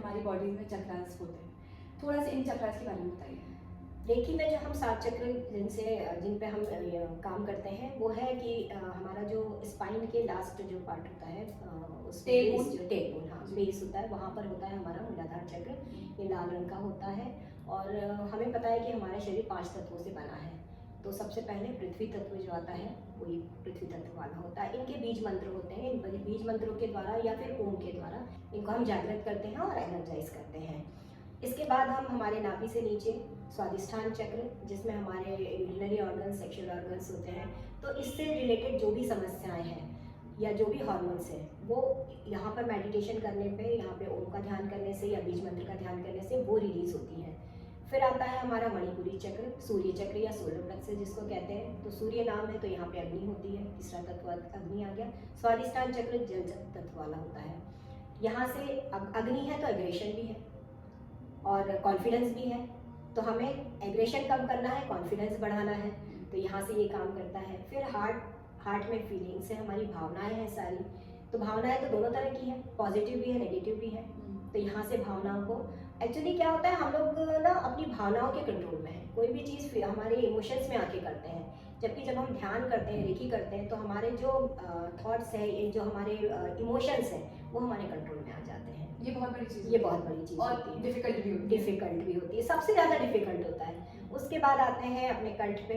हमारी बॉडी में चक्रास होते हैं, थोड़ा सा इन चक्रास के बारे में बताइए। रेकी में जो हम 7 चक्र जिन पे हम काम करते हैं वो है कि हमारा जो स्पाइन के लास्ट जो पार्ट होता है उस टेलबोन। जो टेलबोन, हाँ, बेस होता है, वहाँ पर होता है हमारा मूलाधार चक्र। ये लाल रंग का होता है। और हमें पता है कि हमारा शरीर 5 तत्वों से बना है। तो सबसे पहले पृथ्वी तत्व जो आता है वो ये पृथ्वी तत्व वाला होता है। इनके बीज मंत्र होते हैं। इन बीज मंत्रों के द्वारा या फिर ओम के द्वारा इनको हम जागृत करते हैं और एनर्जाइज करते हैं। इसके बाद हम हमारे नाभि से नीचे स्वादिष्ठान चक्र, जिसमें हमारे यूरिनरी ऑर्गन, सेक्सुअल ऑर्गन्स होते हैं, तो इससे रिलेटेड जो भी समस्याएं हैं या जो भी हार्मोन्स हैं वो यहाँ पर मेडिटेशन करने पे, यहाँ पे ओम का ध्यान करने से या बीज मंत्र का ध्यान करने से वो रिलीज होती हैं। फिर आता है हमारा मणिपुरी चक्र, सूर्य चक्र या सोलर प्लेक्सस जिसको कहते हैं। तो सूर्य नाम है तो यहाँ पे अग्नि होती है, तीसरा तत्व अग्नि आ गया। स्वादिष्ठान चक्र जल तत्व वाला होता है। यहाँ से अग्नि है तो एग्रेशन भी है और कॉन्फिडेंस भी है। तो हमें एग्रेशन कम करना है, कॉन्फिडेंस बढ़ाना है, तो यहाँ से ये काम करता है। फिर हार्ट में फीलिंग्स है, हमारी भावनाएं हैं सारी। तो भावनाएं तो दोनों तरह की हैं, पॉजिटिव भी है, नेगेटिव भी है। तो यहाँ से भावनाओं को, एक्चुअली क्या होता है, हम लोग ना अपनी भावनाओं के कंट्रोल में है। कोई भी चीज़ हमारे इमोशंस में आके करते हैं, जबकि जब हम ध्यान करते हैं, रेकी करते हैं, तो हमारे जो थॉट्स हैं, ये जो हमारे इमोशंस हैं, वो हमारे कंट्रोल में आ जाते हैं। ये बहुत बड़ी चीज़, ये बहुत बड़ी चीज़ और होती है। डिफिकल्ट भी होती है। डिफिकल्ट भी होती है, सबसे ज़्यादा डिफिकल्ट होता है। उसके बाद आते हैं अपने कंठ पे।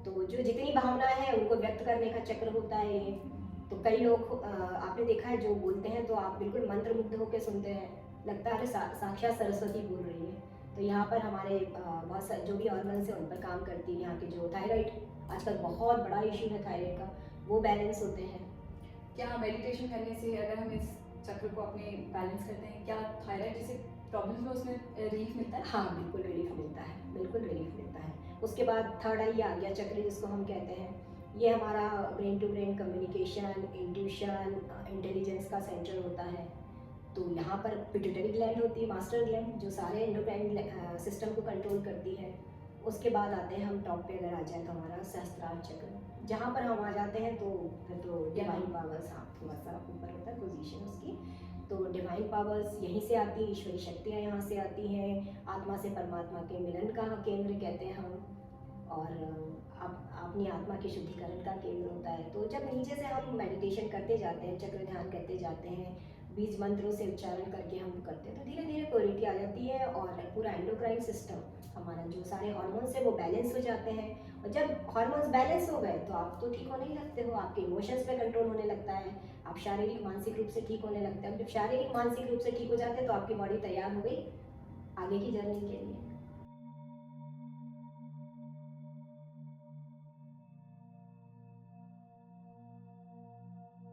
तो जो जितनी भावना है उनको व्यक्त करने का चक्र होता है ये। तो कई लोग आपने देखा है जो बोलते हैं तो आप बिल्कुल मंत्रमुग्ध होकर सुनते हैं, लगता है अरे साक्षात सरस्वती बोल रही है। तो यहाँ पर हमारे बहुत सारे जो भी ऑर्गन्स हैं उन पर काम करती है। यहाँ के जो थायराइड, आजकल बहुत बड़ा इशू है थायराइड का, वो बैलेंस होते हैं। क्या मेडिटेशन करने से अगर हम इस चक्र को अपने बैलेंस करते हैं, क्या थायराइड जैसे प्रॉब्लम्स में उसमें रिलीफ मिलता है? हाँ, बिल्कुल रिलीफ मिलता है, बिल्कुल रिलीफ मिलता है। उसके बाद थर्ड आई आ गया चक्र, जिसको हम कहते हैं, ये हमारा brain to brain communication, intuition, intelligence का सेंटर होता है। तो यहाँ पर पिट्यूटरी ग्लैंड होती है, मास्टर ग्लैंड, जो सारे एंडोक्राइन सिस्टम को कंट्रोल करती है। उसके बाद आते हैं हम टॉप पे, अगर आ जाए तो हमारा सहस्त्रार चक्र, जहाँ पर हम आ जाते हैं तो फिर तो डिवाइन पावर्स, हाँ, थोड़ा सा ऊपर होता है पोजीशन उसकी। तो डिवाइन पावर्स यहीं से आती है, ईश्वरी शक्तियाँ यहाँ से आती हैं। आत्मा से परमात्मा के मिलन का केंद्र कहते हैं हम। और अपनी आत्मा के शुद्धिकरण का केंद्र होता है। तो जब नीचे से हम मेडिटेशन करते जाते हैं, चक्र ध्यान करते जाते हैं, बीज मंत्रों से उच्चारण करके हम करते हैं, तो धीरे धीरे क्लैरिटी आ जाती है और पूरा एंडोक्राइन सिस्टम, हमारा जो सारे हार्मोन्स है वो बैलेंस हो जाते हैं। और जब हार्मोन्स बैलेंस हो गए तो आप तो ठीक होने ही लगते हो, आपके इमोशंस पे कंट्रोल होने लगता है, आप शारीरिक मानसिक रूप से ठीक होने लगते हैं। जब शारीरिक मानसिक रूप से ठीक हो जाते हैं तो आपकी बॉडी तैयार हो गई आगे की जर्नी के लिए।